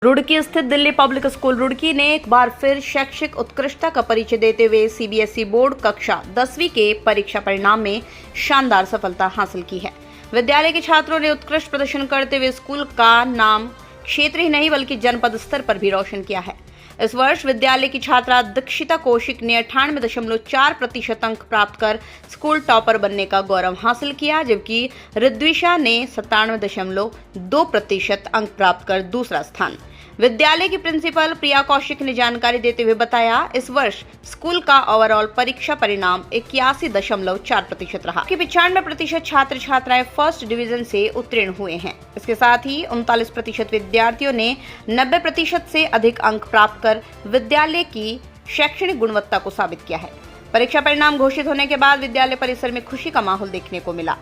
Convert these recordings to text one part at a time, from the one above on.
रुड़की स्थित Delhi public school Roorkee ने एक बार फिर शैक्षिक उत्कृष्टता का परिचय देते हुए सीबीएसई बोर्ड कक्षा 10वीं के परीक्षा परिणाम में शानदार सफलता हासिल की है। विद्यालय के छात्रों ने उत्कृष्ट प्रदर्शन करते हुए स्कूल का नाम क्षेत्र ही नहीं बल्कि जनपद स्तर पर भी रोशन किया है। इस वर्ष विद्यालय की छात्रा दीक्षिता कौशिक ने 98.4% अंक प्राप्त कर स्कूल टॉपर बनने का गौरव हासिल किया, जबकि ऋद्विषा ने 97.2% अंक प्राप्त कर दूसरा स्थान। विद्यालय की प्रिंसिपल प्रिया कौशिक ने जानकारी देते हुए बताया, इस वर्ष स्कूल का ओवरऑल परीक्षा परिणाम 81.4% रहा, कि 95% छात्र छात्राएं फर्स्ट डिवीजन से उत्तीर्ण हुए हैं। इसके साथ ही 39% विद्यार्थियों ने 90% से अधिक अंक प्राप्त कर विद्यालय की शैक्षणिक गुणवत्ता को साबित किया है। परीक्षा परिणाम घोषित होने के बाद विद्यालय परिसर में खुशी का माहौल देखने को मिला।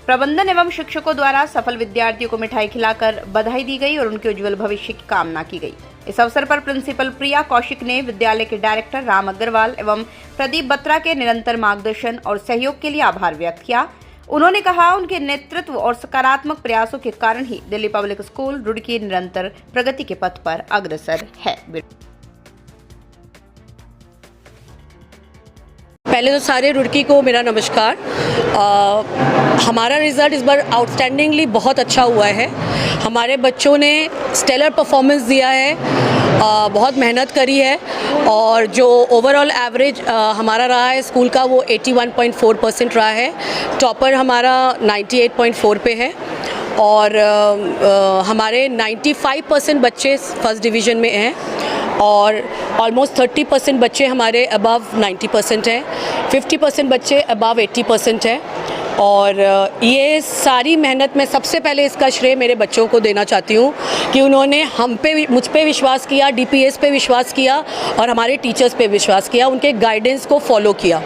प्रबंधन एवं शिक्षकों द्वारा सफल विद्यार्थियों को मिठाई खिलाकर बधाई दी गई और उनके उज्जवल भविष्य की कामना की गई। इस अवसर पर प्रिंसिपल प्रिया कौशिक ने विद्यालय के डायरेक्टर राम अग्रवाल एवं प्रदीप बत्रा के निरंतर मार्गदर्शन और सहयोग के लिए आभार व्यक्त किया। उन्होंने कहा, उनके नेतृत्व और सकारात्मक प्रयासों के कारण ही दिल्ली पब्लिक स्कूल रुड़की निरंतर प्रगति के पथ पर अग्रसर है। पहले तो सारे रुड़की को मेरा नमस्कार। हमारा रिज़ल्ट इस बार आउटस्टैंडिंगली बहुत अच्छा हुआ है। हमारे बच्चों ने स्टेलर परफॉर्मेंस दिया है, बहुत मेहनत करी है और जो ओवरऑल एवरेज हमारा रहा है स्कूल का वो 81.4% रहा है। टॉपर हमारा 98.4 पे है और हमारे 95% बच्चे फर्स्ट डिवीज़न में हैं और ऑलमोस्ट 30% बच्चे हमारे अबव 90% हैं, 50% बच्चे अबव 80% हैं। और ये सारी मेहनत में सबसे पहले इसका श्रेय मेरे बच्चों को देना चाहती हूँ कि उन्होंने मुझ पे विश्वास किया, डीपीएस पे विश्वास किया और हमारे टीचर्स पे विश्वास किया, उनके गाइडेंस को फॉलो किया।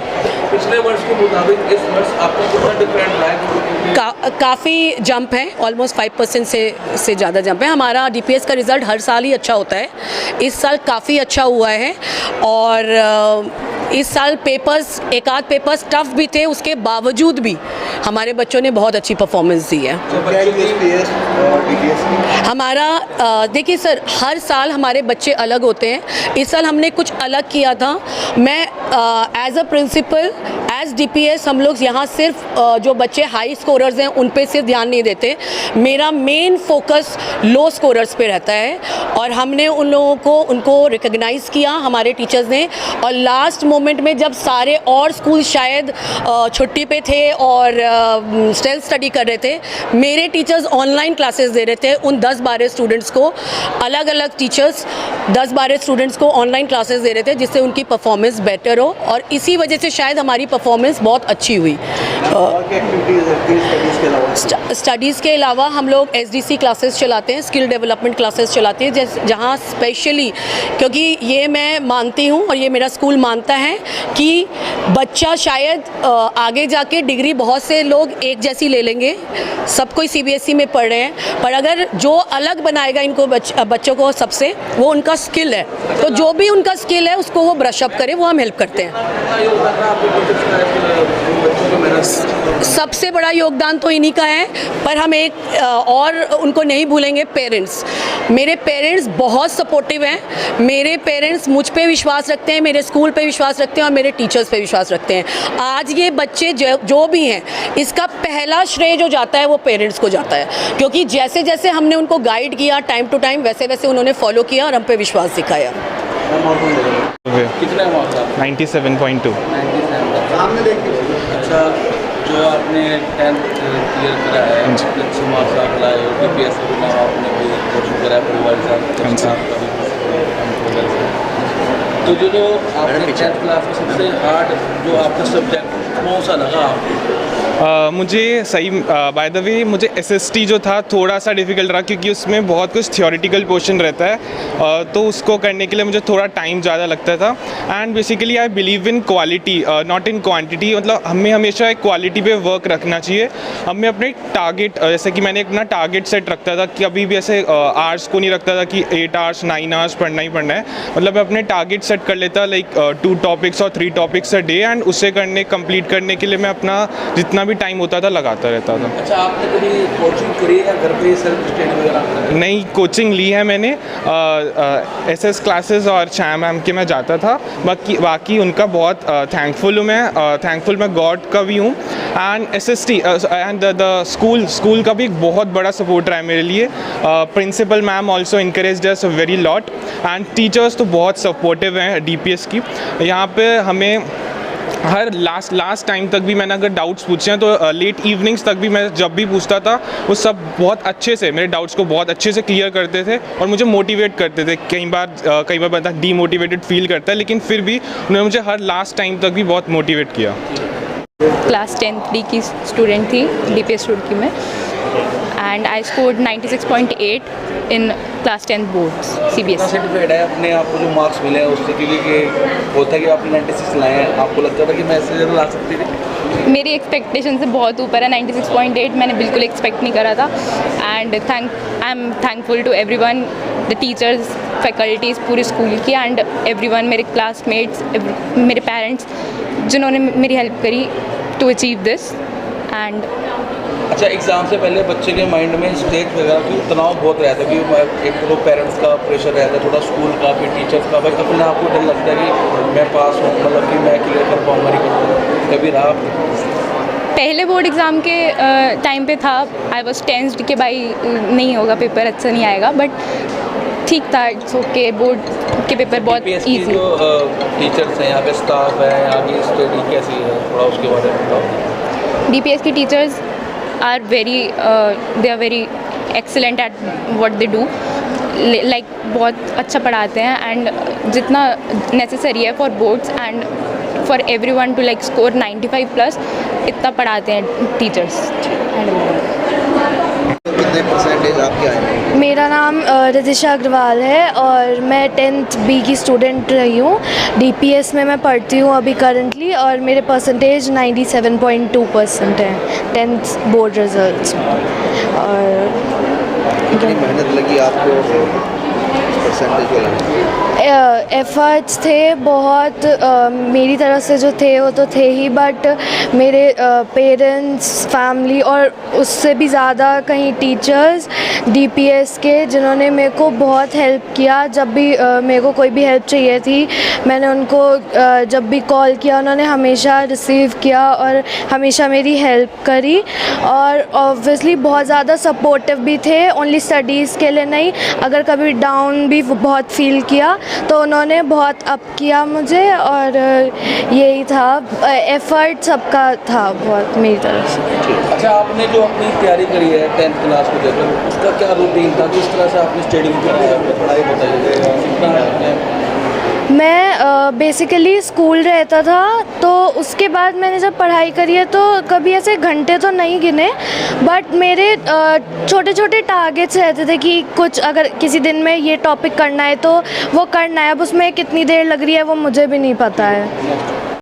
पिछले वर्ष के मुताबिक इस वर्ष आपका कितना डिफरेंट रहा है? काफ़ी जंप है, ऑलमोस्ट 5% से ज़्यादा जंप है। हमारा डीपीएस का रिज़ल्ट हर साल ही अच्छा होता है, इस साल काफ़ी अच्छा हुआ है और इस साल पेपर्स एक आध पेपर्स टफ भी थे, उसके बावजूद भी हमारे बच्चों ने बहुत अच्छी परफॉर्मेंस दी है। हमारा देखिए सर, हर साल हमारे बच्चे अलग होते हैं। इस साल हमने कुछ अलग किया था। मैं as a principal, as DPS, हम लोग यहाँ सिर्फ जो बच्चे हाई स्कोरर्स हैं उन पे सिर्फ ध्यान नहीं देते। मेरा मेन फोकस लो स्कोरर्स पे रहता है और हमने उन लोगों को उनको रिकग्नाइज़ किया हमारे टीचर्स ने। और लास्ट मोमेंट में जब सारे और स्कूल शायद छुट्टी पे थे और सेल्फ स्टडी कर रहे थे, मेरे टीचर्स ऑनलाइन क्लासेस दे रहे थे उन 10-12 स्टूडेंट्स को। अलग अलग टीचर्स 10-12 स्टूडेंट्स को ऑनलाइन क्लासेस दे रहे थे जिससे उनकी परफॉर्मेंस बेटर हो और इसी वजह से शायद हमारी परफॉर्मेंस बहुत अच्छी हुई। स्टडीज़ के अलावा हम लोग एसडीसी क्लासेस चलाते हैं, स्किल डेवलपमेंट क्लासेस चलाते हैं, जहाँ स्पेशली, क्योंकि ये मैं मानती हूँ और ये मेरा स्कूल मानता है कि बच्चा शायद आगे जाके डिग्री बहुत से लोग एक जैसी ले लेंगे, सब कोई सीबीएसई में पढ़ रहे हैं, पर अगर जो अलग बनाएगा इनको बच्चों को सबसे, वो उनका स्किल है। तो जो भी उनका स्किल है उसको वो ब्रश अप करे, वो हम हेल्प करते हैं। सबसे बड़ा योगदान तो इन्हीं का है, पर हम एक और उनको नहीं भूलेंगे, पेरेंट्स। मेरे पेरेंट्स बहुत सपोर्टिव हैं। मेरे पेरेंट्स मुझ पे विश्वास रखते हैं, मेरे स्कूल पे विश्वास रखते हैं और मेरे टीचर्स पे विश्वास रखते हैं। आज ये बच्चे जो भी हैं, इसका पहला श्रेय जो जाता है वो पेरेंट्स को जाता है, क्योंकि जैसे जैसे हमने उनको गाइड किया टाइम टू टाइम, वैसे वैसे उन्होंने फॉलो किया और हम पे विश्वास दिखाया। कितना 97.2। अच्छा, जो आपने 10th क्लियर करा है, अच्छे मार्क्स आप लाए हो, डीपीएस के नाम आपने भी कोचिंग करा परिवार के साथ, तो जो आपने 10th क्लास में सबसे हार्ड जो आपका सब्जेक्ट कौन सा लगा आपको? मुझे सही बाय द वे मुझे एसएसटी जो था थोड़ा सा डिफ़िकल्ट रहा, क्योंकि उसमें बहुत कुछ थियोरेटिकल पोर्शन रहता है, तो उसको करने के लिए मुझे थोड़ा टाइम ज़्यादा लगता था। And basically I believe in quality not in quantity, मतलब हमें हमेशा एक क्वालिटी पे वर्क रखना चाहिए। हमें अपने टारगेट, जैसे कि मैंने अपना टारगेट सेट रखता था कि अभी भी ऐसे आवर्स को नहीं रखता था कि 8 आवर्स 9 आवर्स पढ़ना ही पढ़ना है। मतलब मैं अपने टारगेट सेट कर लेता, लाइक 2 टॉपिक्स और 3 टॉपिक्स अ डे, एंड उसे कंप्लीट करने के लिए मैं अपना जितना भी टाइम होता था लगाता रहता था। अच्छा, आपने कभी कोचिंग करी है या घर पे सेल्फ स्टडी वगैरह? नई कोचिंग ली है मैंने, एसएस क्लासेस और चैम मैम के मैं जाता था। बाकी उनका बहुत थैंकफुल मैं गॉड का भी हूँ। And SST and the school का भी एक बहुत बड़ा सपोर्ट रहा है मेरे लिए। Principal ma'am also encouraged us very lot and teachers तो बहुत सपोर्टिव हैं डीपीएस की। यहाँ पे हमें हर लास्ट टाइम तक भी मैंने अगर डाउट्स पूछे हैं तो लेट इवनिंग्स तक भी मैं जब भी पूछता था वो सब बहुत अच्छे से मेरे डाउट्स को बहुत अच्छे से क्लियर करते थे और मुझे मोटिवेट करते थे। कई बार बंदा डीमोटिवेटेड फील करता है, लेकिन फिर भी उन्होंने मुझे हर लास्ट टाइम तक भी बहुत मोटिवेट किया। क्लास 10th डी की स्टूडेंट थी डीपीएस रुड़की में, and I scored 96.8 in class 10th boards CBSE. Certified है अपने आप को जो मार्क्स मिले हैं उससे, क्योंकि होता है कि आपने 96 लाए हैं, आपको लगता था कि मैं इससे ज़्यादा ला सकती थी? मेरी एक्सपेक्टेशन से बहुत ऊपर है। 96.8 मैंने बिल्कुल एक्सपेक्ट नहीं करा था। And I am thankful to everyone, the teachers, faculties पूरे स्कूल की, एंड एवरीवन, मेरे क्लासमेट्स, मेरे पेरेंट्स, जिन्होंने मेरी हेल्प करी टू अचीव दिस। एंड अच्छा, एग्ज़ाम से पहले बच्चे के माइंड में स्टेज वगैरह की तनाव बहुत रहता है कि एक तो पेरेंट्स का प्रेशर रहता है, थोड़ा स्कूल का, फिर टीचर्स का, भाई अपने आप को डर लगता है कि मैं पास हूँ, मतलब कि मैं क्लियर कर पाऊँगा नहीं कर पाऊँगा, कभी रहा? पहले बोर्ड एग्ज़ाम के टाइम पे था, आई वॉज टेंस्ड कि भाई नहीं होगा पेपर, अच्छा नहीं आएगा, बट ठीक था, इट्स ओके। बोर्ड के पेपर बहुत ईजी। जो टीचर्स हैं यहाँ पे, स्टाफ है यहाँ की, स्टडी कैसी है, थोड़ा उसके बारे में बताओ। डीपीएस की teachers are they are very excellent at what they do, like बहुत अच्छा पढ़ाते हैं, एंड जितना नेसेसरी है for boards and for everyone to like score 95+ इतना पढ़ाते हैं टीचर्स। कितने परसेंटेज आपके आए? मेरा नाम रजिशा अग्रवाल है और मैं 10th बी की स्टूडेंट रही हूँ। डीपीएस में मैं पढ़ती हूँ अभी करंटली, और मेरे परसेंटेज 97.2% हैं 10th बोर्ड रिजल्ट्स में। और कितनी मेहनत लगी आपको परसेंटेज को लाने? एफ़र्ट्स थे बहुत, मेरी तरफ से जो थे वो तो थे ही, बट मेरे पेरेंट्स, फैमिली और उससे भी ज़्यादा कहीं टीचर्स डीपीएस के, जिन्होंने मेरे को बहुत हेल्प किया। जब भी मेरे को कोई भी हेल्प चाहिए थी, मैंने उनको जब भी कॉल किया, उन्होंने हमेशा रिसीव किया और हमेशा मेरी हेल्प करी। और ऑब्वियसली बहुत ज़्यादा सपोर्टिव भी थे, ओनली स्टडीज़ के लिए नहीं, अगर कभी डाउन भी बहुत फील किया तो उन्होंने बहुत अप किया मुझे। और यही था, एफ़र्ट सबका था बहुत मेरी तरफ से। अच्छा, आपने जो अपनी तैयारी करी है 10th क्लास को लेकर, उसका क्या रूटीन था, किस तरह से आपने स्टडी करी है, पढ़ाई बताइए। मैं बेसिकली स्कूल रहता था, तो उसके बाद मैंने जब पढ़ाई करी है तो कभी ऐसे घंटे तो नहीं गिने, बट मेरे छोटे छोटे टारगेट्स रहते थे कि कुछ अगर किसी दिन में ये टॉपिक करना है तो वो करना है। अब उसमें कितनी देर लग रही है वो मुझे भी नहीं पता है।